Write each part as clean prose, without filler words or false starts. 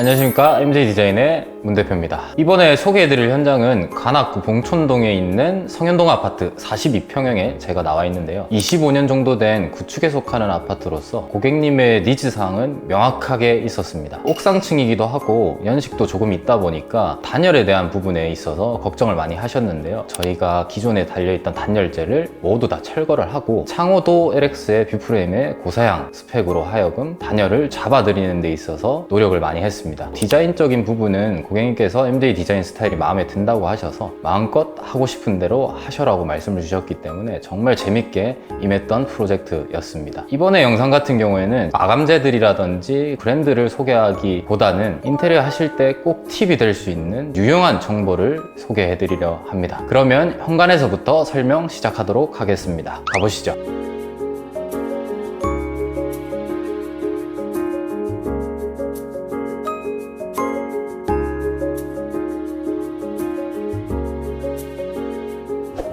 안녕하십니까, MJ디자인의 문 대표입니다. 이번에 소개해드릴 현장은 관악구 봉촌동에 있는 성현동 아파트 42평형에 제가 나와 있는데요. 25년 정도 된 구축에 속하는 아파트로서 고객님의 니즈사항은 명확하게 있었습니다. 옥상층이기도 하고 연식도 조금 있다 보니까 단열에 대한 부분에 있어서 걱정을 많이 하셨는데요. 저희가 기존에 달려있던 단열재를 모두 다 철거를 하고 창호도 LX의 뷰프레임의 고사양 스펙으로 하여금 단열을 잡아드리는 데 있어서 노력을 많이 했습니다. 디자인적인 부분은 고객님께서 MJ 디자인 스타일이 마음에 든다고 하셔서 마음껏 하고 싶은 대로 하셔라고 말씀을 주셨기 때문에 정말 재밌게 임했던 프로젝트였습니다. 이번에 영상 같은 경우에는 마감재들이라든지 브랜드를 소개하기보다는 인테리어 하실 때 꼭 팁이 될 수 있는 유용한 정보를 소개해 드리려 합니다. 그러면 현관에서부터 설명 시작하도록 하겠습니다. 가보시죠.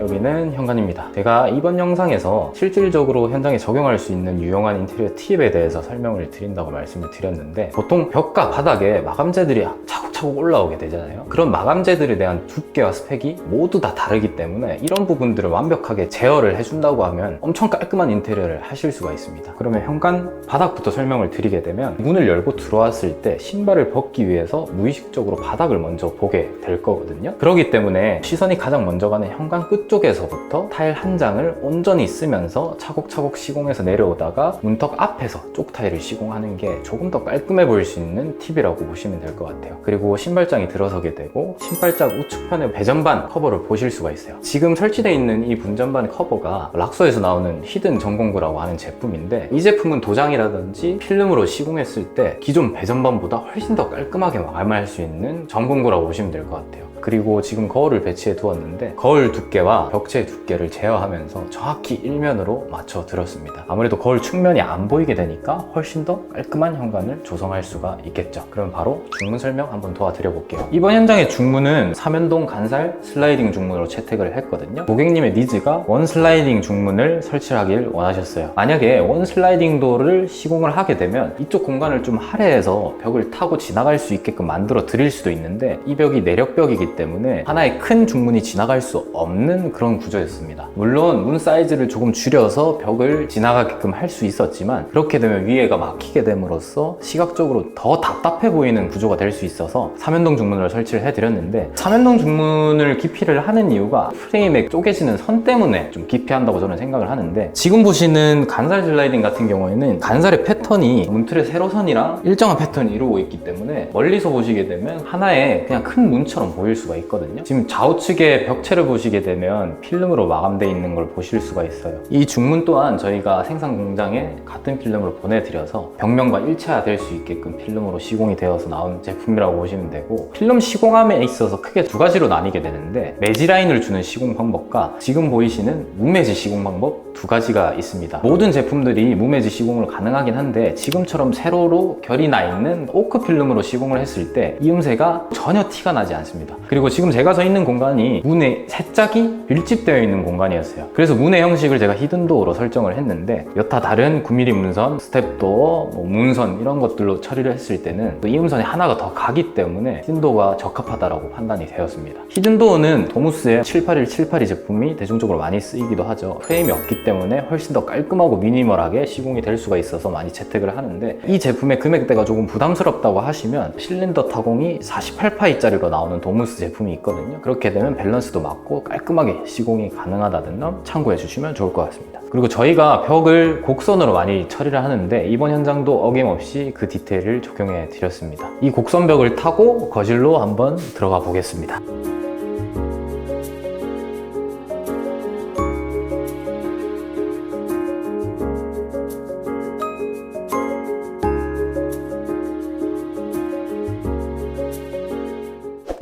여기는 현관입니다. 제가 이번 영상에서 실질적으로 현장에 적용할 수 있는 유용한 인테리어 팁에 대해서 설명을 드린다고 말씀을 드렸는데, 보통 벽과 바닥에 마감재들이 차곡차곡 올라오게 되잖아요. 그런 마감재들에 대한 두께와 스펙이 모두 다 다르기 때문에 이런 부분들을 완벽하게 제어를 해준다고 하면 엄청 깔끔한 인테리어를 하실 수가 있습니다. 그러면 현관 바닥부터 설명을 드리게 되면, 문을 열고 들어왔을 때 신발을 벗기 위해서 무의식적으로 바닥을 먼저 보게 될 거거든요. 그렇기 때문에 시선이 가장 먼저 가는 현관 끝쪽에서부터 타일 한 장을 온전히 쓰면서 차곡차곡 시공해서 내려오다가 문턱 앞에서 쪽 타일을 시공하는 게 조금 더 깔끔해 보일 수 있는 팁이라고 보시면 될 것 같아요. 그리고 신발장이 들어서게 되고 신발장 우측편의 배전반 커버를 보실 수가 있어요. 지금 설치되어 있는 이 분전반 커버가 락소에서 나오는 히든 전공구라고 하는 제품인데, 이 제품은 도장이라든지 필름으로 시공했을 때 기존 배전반보다 훨씬 더 깔끔하게 마감할 수 있는 전공구라고 보시면 될 것 같아요. 그리고 지금 거울을 배치해 두었는데 거울 두께와 벽체 두께를 제어하면서 정확히 일면으로 맞춰 드렸습니다. 아무래도 거울 측면이 안 보이게 되니까 훨씬 더 깔끔한 현관을 조성할 수가 있겠죠. 그럼 바로 중문 설명 한번 도와드려 볼게요. 이번 현장의 중문은 삼연동 간살 슬라이딩 중문으로 채택을 했거든요. 고객님의 니즈가 원 슬라이딩 중문을 설치하길 원하셨어요. 만약에 원 슬라이딩 도어를 시공을 하게 되면 이쪽 공간을 좀 할애해서 벽을 타고 지나갈 수 있게끔 만들어 드릴 수도 있는데, 이 벽이 내력벽이기 때문에 하나의 큰 중문이 지나갈 수 없는 그런 구조였습니다. 물론 문 사이즈를 조금 줄여서 벽을 지나가게끔 할 수 있었지만, 그렇게 되면 위에가 막히게 됨으로써 시각적으로 더 답답해 보이는 구조가 될 수 있어서 삼연동 중문을 설치를 해드렸는데, 삼연동 중문을 기피를 하는 이유가 프레임에 쪼개지는 선 때문에 좀 기피한다고 저는 생각을 하는데, 지금 보시는 간살 슬라이딩 같은 경우에는 간살의 패턴이 문틀의 세로선이랑 일정한 패턴을 이루고 있기 때문에 멀리서 보시게 되면 하나의 그냥 큰 문처럼 보일 수가 있거든요. 지금 좌우측의 벽체를 보시게 되면 필름으로 마감되어 있는 걸 보실 수가 있어요. 이 중문 또한 저희가 생산 공장에 같은 필름으로 보내드려서 벽면과 일체화될 수 있게끔 필름으로 시공이 되어서 나온 제품이라고 보시면 되고, 필름 시공함에 있어서 크게 두 가지로 나뉘게 되는데, 매지 라인을 주는 시공 방법과 지금 보이시는 무매지 시공 방법 두 가지가 있습니다. 모든 제품들이 무매지 시공을 가능하긴 한데, 지금처럼 세로로 결이 나 있는 오크 필름으로 시공을 했을 때 이 음새가 전혀 티가 나지 않습니다. 그리고 지금 제가 서 있는 공간이 문에 세 짝이 밀집되어 있는 공간이었어요. 그래서 문의 형식을 제가 히든도어로 설정을 했는데, 여타 다른 9mm 문선, 스텝도어, 문선 이런 것들로 처리를 했을 때는 이 음선이 하나가 더 가기 때문에 히든도어가 적합하다고 판단이 되었습니다. 히든도어는 도무스의 78178 제품이 대중적으로 많이 쓰이기도 하죠. 프레임이 없기 때문에 훨씬 더 깔끔하고 미니멀하게 시공이 될 수가 있어서 많이 채택을 하는데, 이 제품의 금액대가 조금 부담스럽다고 하시면 실린더 타공이 48파이짜리로 나오는 도무스 제품이 있거든요. 그렇게 되면 밸런스도 맞고 깔끔하게 시공이 가능하다는 점 참고해 주시면 좋을 것 같습니다. 그리고 저희가 벽을 곡선으로 많이 처리를 하는데, 이번 현장도 어김없이 그 디테일을 적용해 드렸습니다. 이 곡선벽을 타고 거실로 한번 들어가 보겠습니다.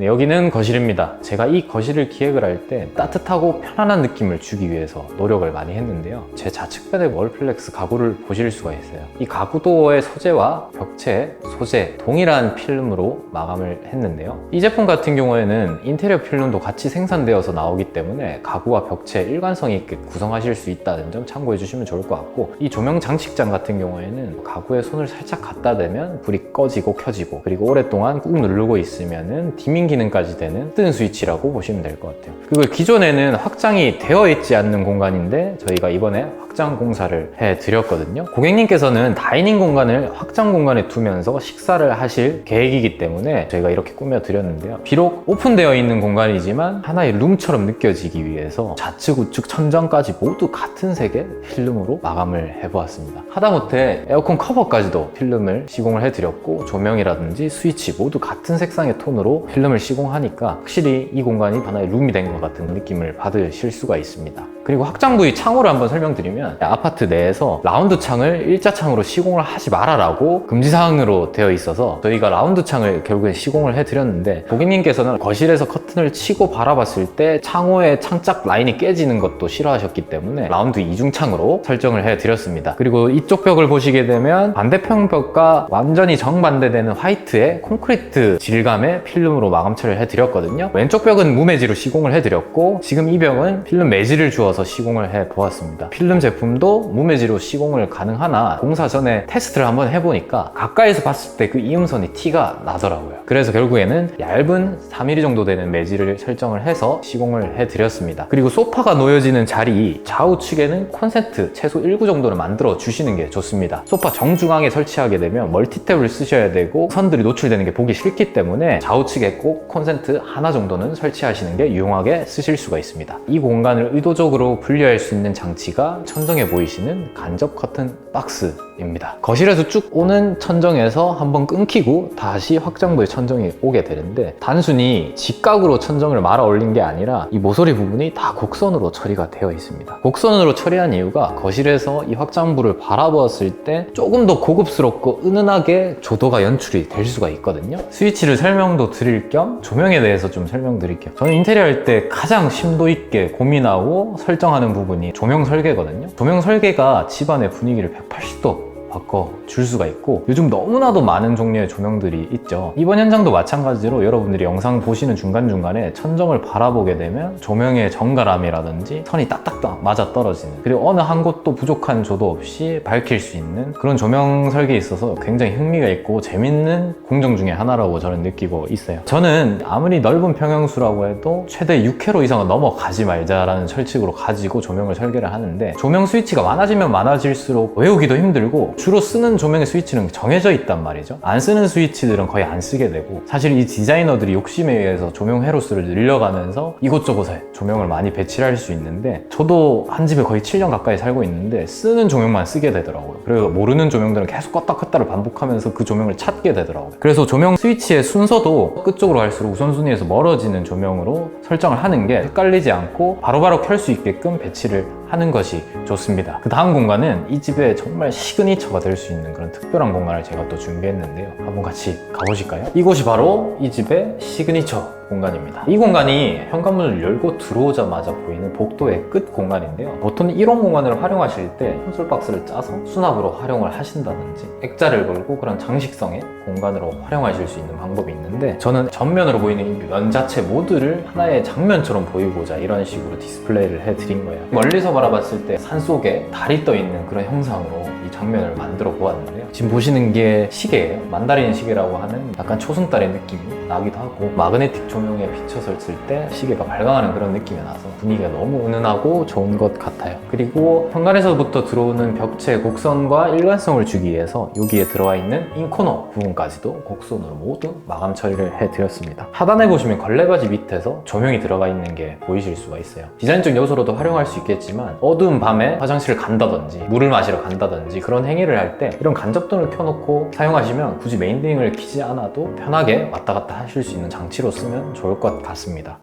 네, 여기는 거실입니다. 제가 이 거실을 기획을 할 때 따뜻하고 편안한 느낌을 주기 위해서 노력을 많이 했는데요. 제 좌측면의 월플렉스 가구를 보실 수가 있어요. 이 가구도어의 소재와 벽체, 소재 동일한 필름으로 마감을 했는데요. 이 제품 같은 경우에는 인테리어 필름도 같이 생산되어서 나오기 때문에 가구와 벽체 일관성 있게 구성하실 수 있다는 점 참고해 주시면 좋을 것 같고, 이 조명 장식장 같은 경우에는 가구에 손을 살짝 갖다 대면 불이 꺼지고 켜지고, 그리고 오랫동안 꾹 누르고 있으면은 디밍 기능까지 되는 뜨는 스위치라고 보시면 될 것 같아요. 그리고 기존에는 확장이 되어 있지 않는 공간인데 저희가 이번에 확장 공사를 해드렸거든요. 고객님께서는 다이닝 공간을 확장 공간에 두면서 식사를 하실 계획이기 때문에 저희가 이렇게 꾸며드렸는데요. 비록 오픈되어 있는 공간이지만 하나의 룸처럼 느껴지기 위해서 좌측 우측 천장까지 모두 같은 색의 필름으로 마감을 해보았습니다. 하다못해 에어컨 커버까지도 필름을 시공을 해드렸고, 조명이라든지 스위치 모두 같은 색상의 톤으로 필름을 시공하니까 확실히 이 공간이 하나의 룸이 된 것 같은 느낌을 받으실 수가 있습니다. 그리고 확장 부위 창호를 한번 설명드리면, 아파트 내에서 라운드 창을 일자 창으로 시공을 하지 말아라고 금지사항으로 되어 있어서 저희가 라운드 창을 결국에 시공을 해드렸는데, 고객님께서는 거실에서 커튼을 치고 바라봤을 때 창호의 창짝 라인이 깨지는 것도 싫어하셨기 때문에 라운드 이중창으로 설정을 해드렸습니다. 그리고 이쪽 벽을 보시게 되면 반대편 벽과 완전히 정반대되는 화이트의 콘크리트 질감의 필름으로 마감 처리를 해드렸거든요. 왼쪽 벽은 무매지로 시공을 해드렸고, 지금 이 벽은 필름 매지를 주어서 시공을 해보았습니다. 필름 제품도 무매지로 시공을 가능하나 공사 전에 테스트를 한번 해보니까 가까이서 봤을 때 그 이음선이 티가 나더라고요. 그래서 결국에는 얇은 4mm 정도 되는 매지를 설정을 해서 시공을 해드렸습니다. 그리고 소파가 놓여지는 자리 좌우측에는 콘센트 최소 1구 정도를 만들어 주시는 게 좋습니다. 소파 정중앙에 설치하게 되면 멀티탭을 쓰셔야 되고 선들이 노출되는 게 보기 싫기 때문에 좌우측에 꼭 콘센트 하나 정도는 설치하시는 게 유용하게 쓰실 수가 있습니다. 이 공간을 의도적으로 분리할 수 있는 장치가 천정에 보이시는 간접 커튼 박스입니다. 거실에서 쭉 오는 천정에서 한번 끊기고 다시 확장부의 천정이 오게 되는데, 단순히 직각으로 천정을 말아 올린 게 아니라 이 모서리 부분이 다 곡선으로 처리가 되어 있습니다. 곡선으로 처리한 이유가 거실에서 이 확장부를 바라보았을 때 조금 더 고급스럽고 은은하게 조도가 연출이 될 수가 있거든요. 스위치를 설명도 드릴 겸 조명에 대해서 좀 설명드릴게요. 저는 인테리어 할 때 가장 심도 있게 고민하고 설정하는 부분이 조명 설계거든요. 조명 설계가 집안의 분위기를 180도 바꿔줄 수가 있고, 요즘 너무나도 많은 종류의 조명들이 있죠. 이번 현장도 마찬가지로 여러분들이 영상 보시는 중간중간에 천정을 바라보게 되면 조명의 정갈함이라든지 선이 딱딱 맞아 떨어지는, 그리고 어느 한 곳도 부족한 조도 없이 밝힐 수 있는 그런 조명 설계에 있어서 굉장히 흥미가 있고 재밌는 공정 중에 하나라고 저는 느끼고 있어요. 저는 아무리 넓은 평형수라고 해도 최대 6회로 이상은 넘어가지 말자라는 철칙으로 가지고 조명을 설계를 하는데, 조명 스위치가 많아지면 많아질수록 외우기도 힘들고 주로 쓰는 조명의 스위치는 정해져 있단 말이죠. 안 쓰는 스위치들은 거의 안 쓰게 되고, 사실 이 디자이너들이 욕심에 의해서 조명 회로수를 늘려가면서 이곳저곳에 조명을 많이 배치를 할 수 있는데, 저도 한 집에 거의 7년 가까이 살고 있는데 쓰는 조명만 쓰게 되더라고요. 그래서 모르는 조명들은 계속 껐다 켰다를 반복하면서 그 조명을 찾게 되더라고요. 그래서 조명 스위치의 순서도 끝쪽으로 갈수록 우선순위에서 멀어지는 조명으로 설정을 하는 게 헷갈리지 않고 바로바로 켤 수 있게끔 배치를 하는 것이 좋습니다. 그 다음 공간은 이 집의 정말 시그니처가 될 수 있는 그런 특별한 공간을 제가 또 준비했는데요. 한번 같이 가보실까요? 이곳이 바로 이 집의 시그니처 공간입니다. 이 공간이 현관문을 열고 들어오자마자 보이는 복도의 끝 공간인데요. 보통 이런 공간을 활용하실 때 콘솔 박스를 짜서 수납으로 활용을 하신다든지 액자를 걸고 그런 장식성의 공간으로 활용하실 수 있는 방법이 있는데, 저는 전면으로 보이는 이 면 자체 모두를 하나의 장면처럼 보이고자 이런 식으로 디스플레이를 해드린 거예요. 멀리서 바라봤을 때 산속에 달이 떠 있는 그런 형상으로 이 장면을 만들어 보았는데요. 지금 보시는 게 시계예요. 만다린 시계라고 하는 약간 초승달의 느낌이 나기도 하고, 마그네틱 조명에 비춰섰을 때 시계가 발광하는 그런 느낌이 나서 분위기가 너무 은은하고 좋은 것 같아요. 그리고 현관에서부터 들어오는 벽체 곡선과 일관성을 주기 위해서 여기에 들어와 있는 인코너 부분까지도 곡선으로 모두 마감 처리를 해드렸습니다. 하단에 보시면 걸레바지 밑에서 조명이 들어가 있는 게 보이실 수가 있어요. 디자인적 요소로도 활용할 수 있겠지만, 어두운 밤에 화장실을 간다든지 물을 마시러 간다든지 그런 행위를 할 때 이런 간접등을 켜놓고 사용하시면 굳이 메인등을 켜지 않아도 편하게 왔다 갔다 하실 수 있는 장치로 쓰면 좋을 것 같습니다.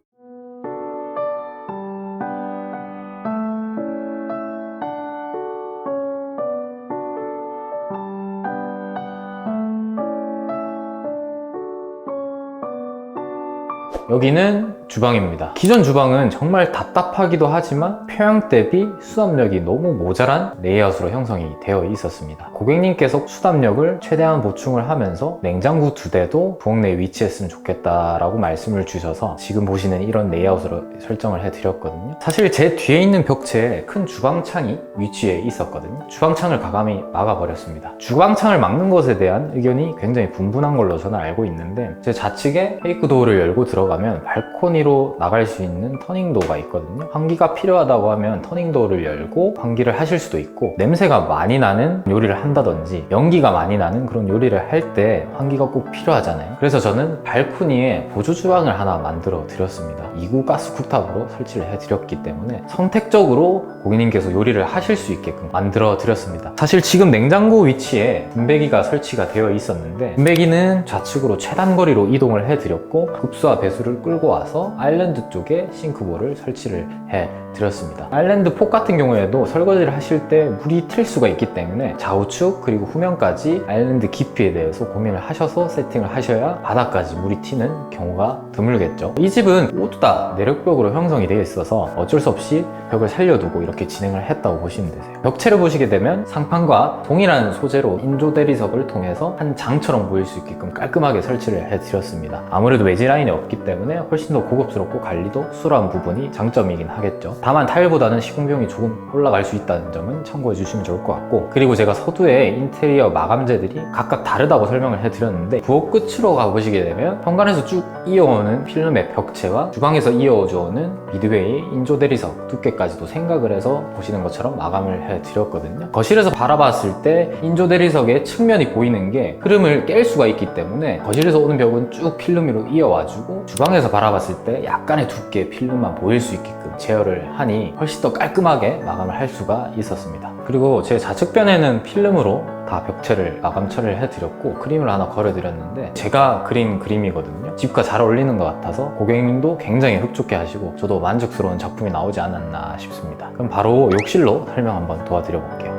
여기는 주방입니다. 기존 주방은 정말 답답하기도 하지만 평형 대비 수납력이 너무 모자란 레이아웃으로 형성이 되어 있었습니다. 고객님께서 수납력을 최대한 보충을 하면서 냉장고 2대도 부엌 내에 위치했으면 좋겠다라고 말씀을 주셔서 지금 보시는 이런 레이아웃으로 설정을 해드렸거든요. 사실 제 뒤에 있는 벽체에 큰 주방창이 위치해 있었거든요. 주방창을 과감히 막아버렸습니다. 주방창을 막는 것에 대한 의견이 굉장히 분분한 걸로 저는 알고 있는데, 제 좌측에 페이크 도어를 열고 들어가면 발코니로 나갈 수 있는 터닝도어가 있거든요. 환기가 필요하다고 하면 터닝도어를 열고 환기를 하실 수도 있고, 냄새가 많이 나는 요리를 한다든지 연기가 많이 나는 그런 요리를 할 때 환기가 꼭 필요하잖아요. 그래서 저는 발코니에 보조 주방을 하나 만들어 드렸습니다. 2구 가스 쿡탑으로 설치를 해 드렸기 때문에 선택적으로 고객님께서 요리를 하실 수 있게끔 만들어 드렸습니다. 사실 지금 냉장고 위치에 분배기가 설치가 되어 있었는데, 분배기는 좌측으로 최단 거리로 이동을 해 드렸고 급수와 배수를 끌고 와서 아일랜드 쪽에 싱크볼을 설치를 해 드렸습니다. 아일랜드 폭 같은 경우에도 설거지를 하실 때 물이 튈 수가 있기 때문에 좌우측 그리고 후면까지 아일랜드 깊이에 대해서 고민을 하셔서 세팅을 하셔야 바닥까지 물이 튀는 경우가 드물겠죠. 이 집은 모두 다 내력벽으로 형성이 되어 있어서 어쩔 수 없이 벽을 살려두고 이렇게 진행을 했다고 보시면 되세요. 벽체를 보시게 되면 상판과 동일한 소재로 인조 대리석을 통해서 한 장처럼 보일 수 있게끔 깔끔하게 설치를 해드렸습니다. 아무래도 외지 라인이 없기 때문에 훨씬 더 고급스럽고 관리도 수월한 부분이 장점이긴 하겠죠. 다만 타일보다는 시공 비용이 조금 올라갈 수 있다는 점은 참고해 주시면 좋을 것 같고, 그리고 제가 서두에 인테리어 마감재들이 각각 다르다고 설명을 해드렸는데, 부엌 끝으로 가보시게 되면 현관에서 쭉 이어오는 필름의 벽체와 주방에서 이어오는 미드웨이 인조 대리석 두께까지도 생각을 해서 보시는 것처럼 마감을 해드렸거든요. 거실에서 바라봤을 때 인조 대리석의 측면이 보이는 게 흐름을 깰 수가 있기 때문에 거실에서 오는 벽은 쭉 필름으로 이어와주고, 주방에서 바라봤을 때 약간의 두께의 필름만 보일 수 있게끔 제어를 하니 훨씬 더 깔끔하게 마감을 할 수가 있었습니다. 그리고 제 좌측변에는 필름으로 다 벽체를 마감 처리를 해드렸고 그림을 하나 걸어드렸는데, 제가 그린 그림이거든요. 집과 잘 어울리는 것 같아서 고객님도 굉장히 흡족해 하시고 저도 만족스러운 작품이 나오지 않았나 싶습니다. 그럼 바로 욕실로 설명 한번 도와드려 볼게요.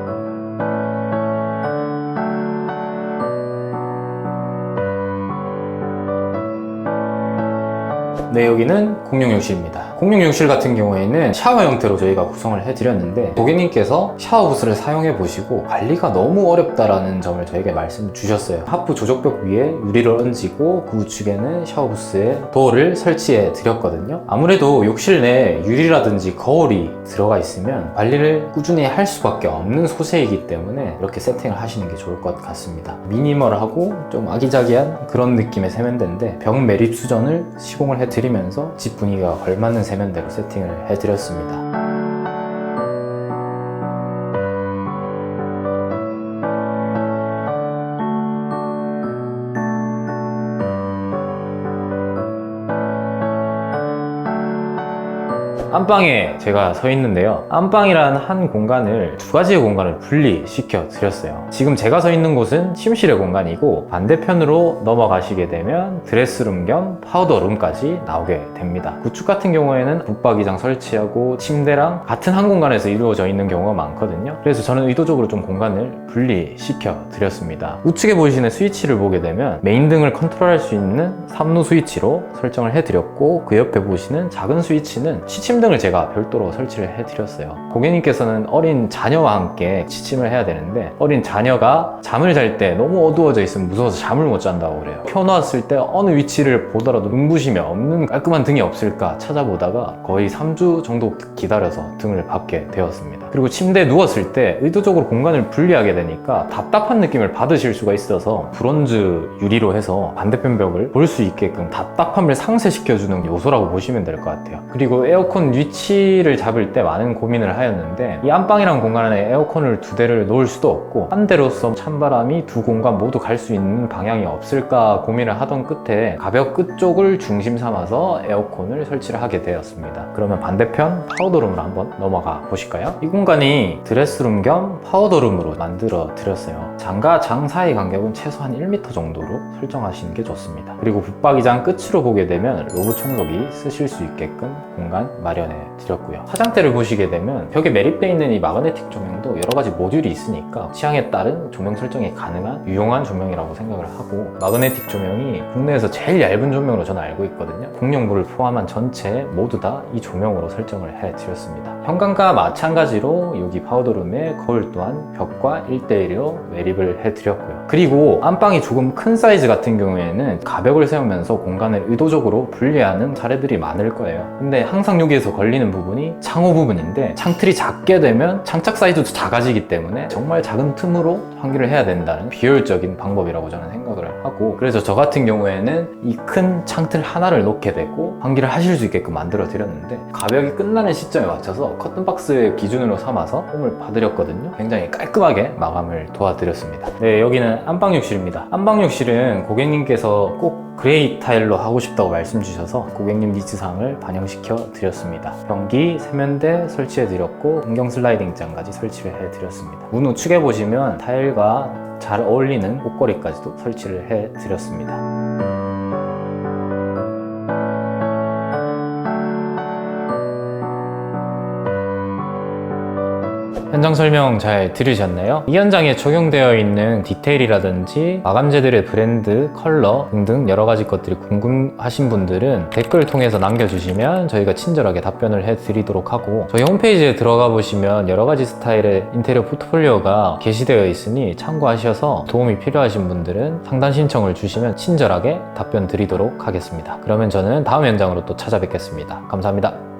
네, 여기는 공용 욕실입니다. 공용 욕실 같은 경우에는 샤워 형태로 저희가 구성을 해드렸는데, 고객님께서 샤워 부스를 사용해 보시고 관리가 너무 어렵다라는 점을 저에게 말씀 주셨어요. 하프 조적벽 위에 유리를 얹고 그 우측에는 샤워 부스에 도어를 설치해 드렸거든요. 아무래도 욕실 내에 유리라든지 거울이 들어가 있으면 관리를 꾸준히 할 수밖에 없는 소재이기 때문에 이렇게 세팅을 하시는 게 좋을 것 같습니다. 미니멀하고 좀 아기자기한 그런 느낌의 세면대인데, 벽 매립 수전을 시공을 해드리면서 집 분위기가 걸맞는 세면대로 세팅을 해드렸습니다. 안방에 제가 서 있는데요. 안방이란 한 공간을 두 가지의 공간을 분리시켜 드렸어요. 지금 제가 서 있는 곳은 침실의 공간이고, 반대편으로 넘어가시게 되면 드레스룸 겸 파우더룸까지 나오게 됩니다. 구축 같은 경우에는 붙박이장 설치하고 침대랑 같은 한 공간에서 이루어져 있는 경우가 많거든요. 그래서 저는 의도적으로 좀 공간을 분리시켜 드렸습니다. 우측에 보이시는 스위치를 보게 되면 메인 등을 컨트롤할 수 있는 3루 스위치로 설정을 해드렸고, 그 옆에 보시는 작은 스위치는 시침 등을 제가 별도로 설치를 해드렸어요. 고객님께서는 어린 자녀와 함께 취침을 해야 되는데, 어린 자녀가 잠을 잘 때 너무 어두워져 있으면 무서워서 잠을 못 잔다고 그래요. 펴놓았을 때 어느 위치를 보더라도 눈부심이 없는 깔끔한 등이 없을까 찾아보다가 거의 3주 정도 기다려서 등을 받게 되었습니다. 그리고 침대에 누웠을 때 의도적으로 공간을 분리하게 되니까 답답한 느낌을 받으실 수가 있어서 브론즈 유리로 해서 반대편 벽을 볼 수 있게끔 답답함을 상쇄시켜주는 요소라고 보시면 될 것 같아요. 그리고 에어컨 위치를 잡을 때 많은 고민을 하였는데, 이 안방이라는 공간 안에 에어컨을 2대를 놓을 수도 없고 한 대로서 찬바람이 두 공간 모두 갈 수 있는 방향이 없을까 고민을 하던 끝에 가벽 끝쪽을 중심 삼아서 에어컨을 설치를 하게 되었습니다. 그러면 반대편 파우더룸으로 한번 넘어가 보실까요? 이 공간이 드레스룸 겸 파우더룸으로 만들어 드렸어요. 장과 장 사이 간격은 최소한 1m 정도로 설정하시는 게 좋습니다. 그리고 붙박이장 끝으로 보게 되면 로브 청소기 쓰실 수 있게끔 공간 마련 마련해 드렸고요. 화장대를 보시게 되면 벽에 매립되어 있는 이 마그네틱 조명도 여러 가지 모듈이 있으니까 취향에 따른 조명 설정이 가능한 유용한 조명이라고 생각을 하고, 마그네틱 조명이 국내에서 제일 얇은 조명으로 저는 알고 있거든요. 공룡부를 포함한 전체 모두 다 이 조명으로 설정을 해 드렸습니다. 현관과 마찬가지로 여기 파우더룸의 거울 또한 벽과 1대1로 매립을 해 드렸고요. 그리고 안방이 조금 큰 사이즈 같은 경우에는 가벽을 세우면서 공간을 의도적으로 분리하는 사례들이 많을 거예요. 근데 항상 여기에서 걸리는 부분이 창호 부분인데, 창틀이 작게 되면 창착 사이즈도 작아지기 때문에 정말 작은 틈으로 환기를 해야 된다는 비효율적인 방법이라고 저는 생각을 하고, 그래서 저 같은 경우에는 이 큰 창틀 하나를 놓게 되고 환기를 하실 수 있게끔 만들어 드렸는데, 가벽이 끝나는 시점에 맞춰서 커튼박스의 기준으로 삼아서 홈을 봐드렸거든요. 굉장히 깔끔하게 마감을 도와드렸습니다. 네, 여기는 안방욕실입니다. 안방욕실은 고객님께서 꼭 그레이 타일로 하고 싶다고 말씀 주셔서 고객님 니즈사항을 반영시켜 드렸습니다. 변기, 세면대 설치해 드렸고 변경 슬라이딩장까지 설치를 해 드렸습니다. 문 우측에 보시면 타일과 잘 어울리는 옷걸이까지도 설치를 해 드렸습니다. 현장 설명 잘 들으셨나요? 이 현장에 적용되어 있는 디테일이라든지 마감재들의 브랜드, 컬러 등등 여러 가지 것들이 궁금하신 분들은 댓글을 통해서 남겨주시면 저희가 친절하게 답변을 해드리도록 하고, 저희 홈페이지에 들어가 보시면 여러 가지 스타일의 인테리어 포트폴리오가 게시되어 있으니 참고하셔서 도움이 필요하신 분들은 상담 신청을 주시면 친절하게 답변 드리도록 하겠습니다. 그러면 저는 다음 현장으로 또 찾아뵙겠습니다. 감사합니다.